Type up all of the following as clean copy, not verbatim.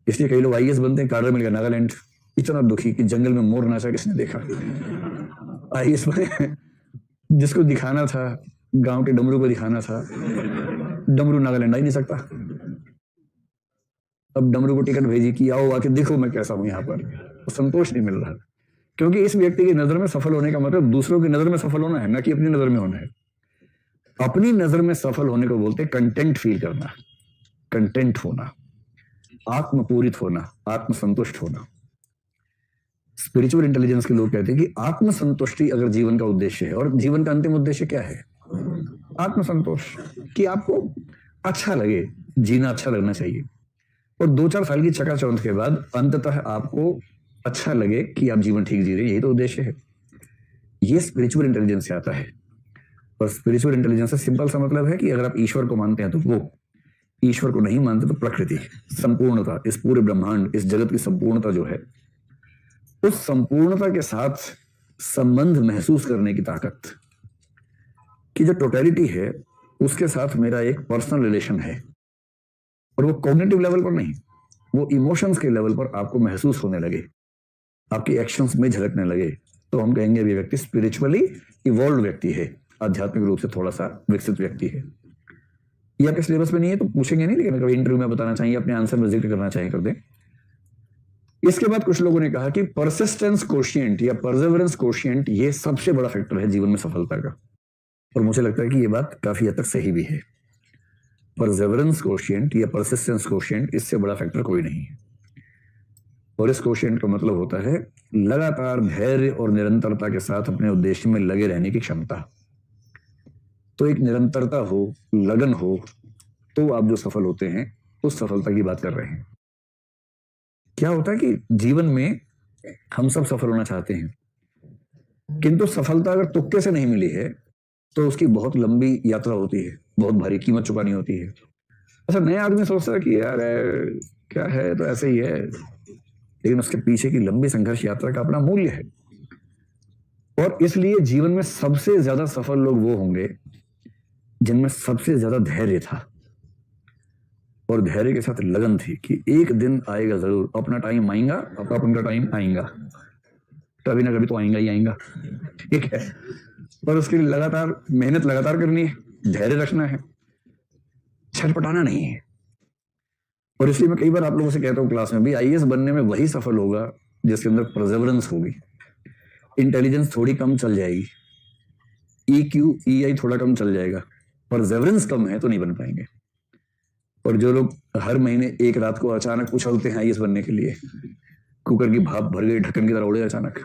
इसलिए कई लोग आईएएस बनते हैं, कार्डर मिल गया नागालैंड, इतना दुखी कि जंगल में मोर नाचा किसने देखा। आईएएस बने, जिसको दिखाना था, गांव के डमरू को दिखाना था, डमरू नागालैंड आ ही नहीं सकता। अब डमरू को टिकट भेजी कि आओ आके देखो मैं कैसा हूं यहाँ पर, तो संतोष नहीं मिल रहा, क्योंकि इस व्यक्ति की नजर में सफल होने का मतलब दूसरों की नजर में सफल होना है, ना कि अपनी नजर में होना है। अपनी नजर में सफल होने को बोलते कंटेंट फील करना, कंटेंट होना, आत्मपूरित होना, आत्मसंतुष्ट होना। स्पिरिचुअल इंटेलिजेंस के लोग कहते हैं कि आत्मसंतुष्टि अगर जीवन का उद्देश्य है, और जीवन का अंतिम उद्देश्य क्या है? आत्मसंतोष, कि आपको अच्छा लगे, जीना अच्छा लगना चाहिए, और 2-4 साल की चकाचौंध के बाद अंततः आपको अच्छा लगे कि आप जीवन ठीक जी रहे हैं, यही तो उद्देश्य है। ये स्पिरिचुअल इंटेलिजेंस से आता है। और स्पिरिचुअल इंटेलिजेंस से सिंपल सा मतलब है कि अगर आप ईश्वर को मानते हैं तो वो, ईश्वर को नहीं मानते तो प्रकृति, संपूर्णता, इस पूरे ब्रह्मांड, इस जगत की संपूर्णता जो है, उस संपूर्णता के साथ संबंध महसूस करने की ताकत, कि जो टोटलिटी है उसके साथ मेरा एक पर्सनल रिलेशन है, और वो कॉग्निटिव लेवल पर नहीं, वो इमोशंस के लेवल पर आपको महसूस होने लगे, आपकी एक्शंस में झलकने लगे, तो हम कहेंगे ये व्यक्ति स्पिरिचुअली इवॉल्व व्यक्ति है, आध्यात्मिक रूप से थोड़ा सा विकसित व्यक्ति है। ये आपके सिलेबस में नहीं है तो पूछेंगे नहीं, लेकिन कभी इंटरव्यू में बताना चाहिए, अपने आंसर में जिक्र करना चाहिए, कर दें। इसके बाद कुछ लोगों ने कहा कि परसिस्टेंस कोशिएंट या परसेवरेंस कोशिएंट ये सबसे बड़ा फैक्टर है जीवन में सफलता का, और मुझे लगता है कि ये बात काफी हद तक सही भी है। परसेवरेंस कोशिएंट या परसिस्टेंस कोशिएंट, इससे बड़ा फैक्टर कोई नहीं है। और इस कोशिएंट का मतलब होता है लगातार धैर्य और निरंतरता के साथ अपने उद्देश्य में लगे रहने की क्षमता। तो एक निरंतरता हो, लगन हो, तो आप जो सफल होते हैं उस सफलता की बात कर रहे हैं। क्या होता है कि जीवन में हम सब सफल होना चाहते हैं, किंतु सफलता अगर तुक्के से नहीं मिली है तो उसकी बहुत लंबी यात्रा होती है, बहुत भारी कीमत चुकानी होती है। अच्छा, नया आदमी सोचता है कि यार क्या है, तो ऐसे ही है, लेकिन उसके पीछे की लंबी संघर्ष यात्रा का अपना मूल्य है। और इसलिए जीवन में सबसे ज्यादा सफल लोग वो होंगे जिनमें सबसे ज्यादा धैर्य था, और धैर्य के साथ लगन थी कि एक दिन आएगा जरूर, अपना टाइम आएगा, अपन का टाइम आएगा, कभी ना कभी तो आएगा ही आएगा, ठीक है। पर उसके लिए लगातार मेहनत लगातार करनी है, धैर्य रखना है, छटपटाना नहीं है। और इसलिए मैं कई बार आप लोगों से कहता हूँ क्लास में भी, आईएएस बनने में वही सफल होगा जिसके अंदर परसेवरेंस होगी। इंटेलिजेंस थोड़ी कम चल जाएगी, EQ EI थोड़ा कम चल जाएगा, परसेवरेंस कम है तो नहीं बन पाएंगे। और जो लोग हर महीने एक रात को अचानक उछलते हैं आईएएस बनने के लिए, कुकर की भाप भर गई, ढक्कन की तरह उड़े अचानक,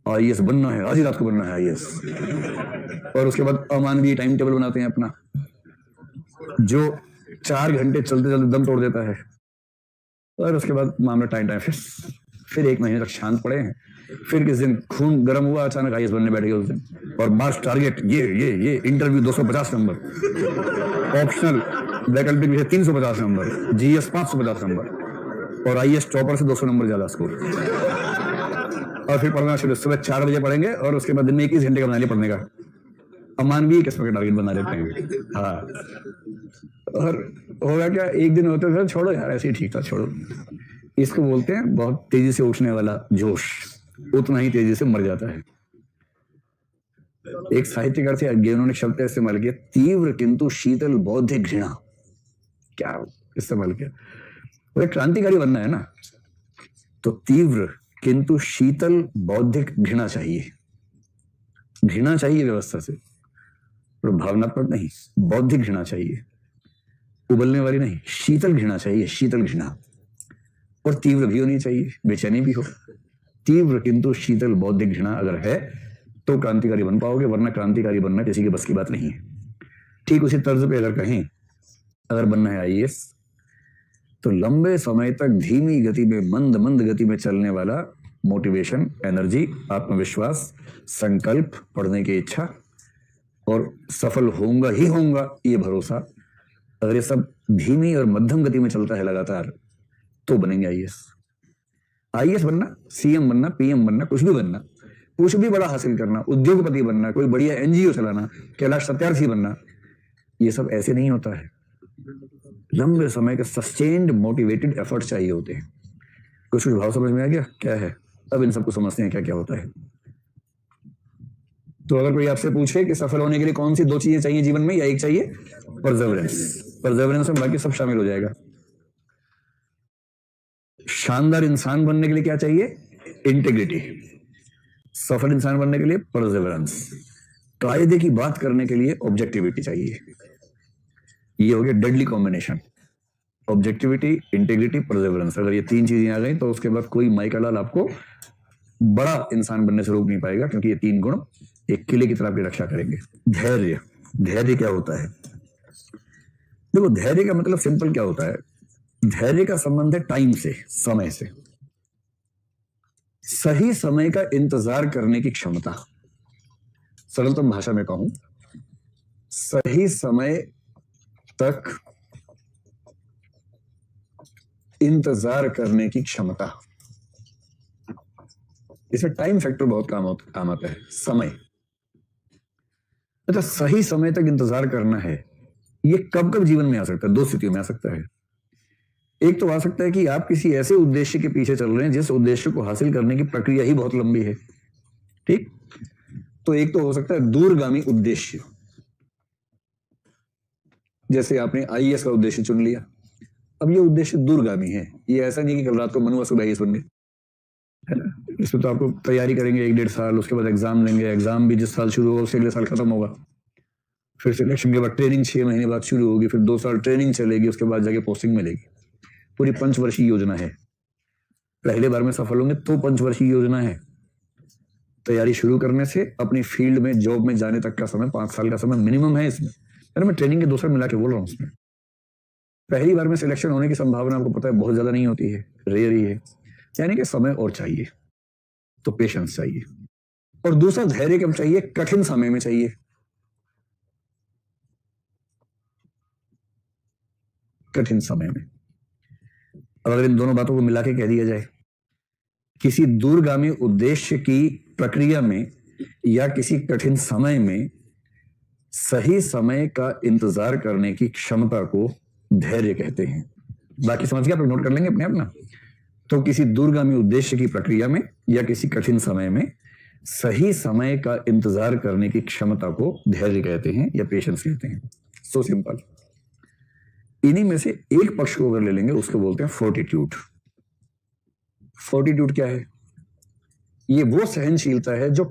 आईएएस बनना है, आज ही रात को बनना है आईएएस, और उसके बाद अमानवीय टाइम टेबल बनाते हैं अपना, जो 4 घंटे चलते चलते दम तोड़ देता है, और उसके बाद मामला टाइम फिर 1 महीने तक शांत पड़े हैं, फिर किस दिन खून गर्म हुआ, अचानक आईएएस बनने बैठ गए उस दिन, और मार्क्स टारगेट ये इंटरव्यू 250 नंबर, ऑप्शनल वैकल्पिक विषय 350 नंबर, जीएस 550 नंबर, और आईएएस टॉपर से 200 नंबर ज्यादा स्कोर। और फिर पढ़ना शुरू, सुबह 4 बजे पढ़ेंगे और उसके बाद दिन में 21 घंटे का बना लिया पढ़ने का, अमानवीय किस्म का टारगेट बना लेते हैं। हाँ, और होगा क्या, एक दिन होते थे छोड़ो यार ऐसे ही ठीक था, छोड़ो। इसको बोलते हैं बहुत तेजी से उठने वाला जोश, उतना ही तेजी से मर जाता है। एक साहित्यकार थे, उन्होंने शब्द इस्तेमाल किया, तीव्र किंतु शीतल बौद्धिक घृणा। क्या इस्तेमाल किया? वो एक क्रांतिकारी बनना है ना, तो तीव्र किंतु शीतल बौद्धिक घृणा चाहिए। घृणा चाहिए व्यवस्था से, तो भावनात्मक नहीं, बौद्धिक घृणा चाहिए, उबलने वाली नहीं, शीतल घृणा चाहिए, शीतल घृणा। और तीव्र भी होनी चाहिए, बेचैनी भी हो। तीव्र किंतु शीतल बौद्धिक घृणा अगर है तो क्रांतिकारी बन पाओगे, वरना क्रांतिकारी बनना किसी के बस की बात नहीं है। ठीक उसी तर्ज पे अगर कहें, अगर बनना है आईएएस, तो लंबे समय तक धीमी गति में, मंद मंद गति में चलने वाला मोटिवेशन, एनर्जी, आत्मविश्वास, संकल्प, पढ़ने की इच्छा, और सफल होऊंगा ही होऊंगा ये भरोसा, अगर ये सब धीमी और मध्यम गति में चलता है लगातार, तो बनेंगे आईएएस। आईएएस बनना, सीएम बनना, पीएम बनना, कुछ भी बनना, कुछ भी बड़ा हासिल करना, उद्योगपति बनना, कोई बढ़िया एनजीओ चलाना, कैलाश सत्यार्थी बनना, ये सब ऐसे नहीं होता है। लंबे समय के सस्टेन्ड मोटिवेटेड एफर्ट चाहिए होते हैं। कुछ भाव समझ में आ गया क्या है? अब इन सबको समझते हैं क्या क्या होता है। तो अगर कोई आपसे पूछे कि सफल होने के लिए कौन सी 2 चीजें चाहिए जीवन में, या एक चाहिए? परसेवरेंस। परसेवरेंस में बाकी सब शामिल हो जाएगा। शानदार इंसान बनने के लिए क्या चाहिए? इंटेग्रिटी। सफल इंसान बनने के लिए परसेवरेंस। कायदे की बात करने के लिए ऑब्जेक्टिविटी चाहिए। ये हो गया deadly combination, objectivity, integrity, Perseverance. अगर ये 3 चीजें आ गई तो उसके बाद कोई माइका लाल आपको बड़ा इंसान बनने से रोक नहीं पाएगा, क्योंकि ये 3 गुण एक किले की तरह आपकी रक्षा करेंगे। धैर्य। धैर्य क्या होता है? देखो, धैर्य का मतलब सिंपल क्या होता है? धैर्य का संबंध है टाइम से, समय से। सही समय का इंतजार करने की क्षमता। सरलतम भाषा में कहूं, सही समय तक इंतजार करने की क्षमता। इसमें टाइम फैक्टर बहुत काम आता है। समय, अच्छा, सही समय तक इंतजार करना है, ये कब कब जीवन में आ सकता है? 2 स्थितियों में आ सकता है। एक तो आ सकता है कि आप किसी ऐसे उद्देश्य के पीछे चल रहे हैं जिस उद्देश्य को हासिल करने की प्रक्रिया ही बहुत लंबी है। ठीक, तो एक तो हो सकता है दूरगामी उद्देश्य, जैसे आपने आईएएस का उद्देश्य चुन लिया। अब ये उद्देश्य दूरगामी है, ये ऐसा नहीं कि कल रात को मनु सुबह आईएएस बन गए, है ना। इसमें तो आपको तैयारी करेंगे 1-1.5 साल, उसके बाद एग्जाम देंगे, एग्जाम भी जिस साल शुरू होगा उससे अगले साल खत्म होगा, फिर सिलेक्शन के बाद ट्रेनिंग 6 महीने बाद शुरू होगी, फिर 2 साल ट्रेनिंग चलेगी, उसके बाद जाके पोस्टिंग मिलेगी। पूरी 5 वर्षीय योजना है। पहले बार में सफल होंगे तो 5 वर्षीय योजना है। तैयारी शुरू करने से अपनी फील्ड में जॉब में जाने तक का समय 5 साल का समय मिनिमम है इसमें। मैं ट्रेनिंग के 2 साल मिला के बोल रहा हूँ उसमें। पहली बार में सिलेक्शन होने की संभावना आपको पता है बहुत ज्यादा नहीं होती है, रेयर ही है, यानी कि समय और चाहिए, तो पेशेंस चाहिए। और दूसरा धैर्य कब चाहिए? कठिन समय में चाहिए। कठिन समय में। अब अगर इन दोनों बातों को मिला के कह दिया जाए, किसी दूरगामी उद्देश्य की प्रक्रिया में या किसी कठिन समय में सही समय का इंतजार करने की क्षमता को धैर्य कहते हैं। बाकी समझ गया? आप नोट कर लेंगे अपने आप ना। तो किसी दूरगामी उद्देश्य की प्रक्रिया में या किसी कठिन समय में सही समय का इंतजार करने की क्षमता को धैर्य कहते हैं या पेशेंस कहते हैं। So simple. इन्हीं में से एक पक्ष को अगर ले लेंगे उसको बोलते हैं फोर्टिट्यूड। फोर्टिट्यूड क्या है? ये वो सहनशीलता है जो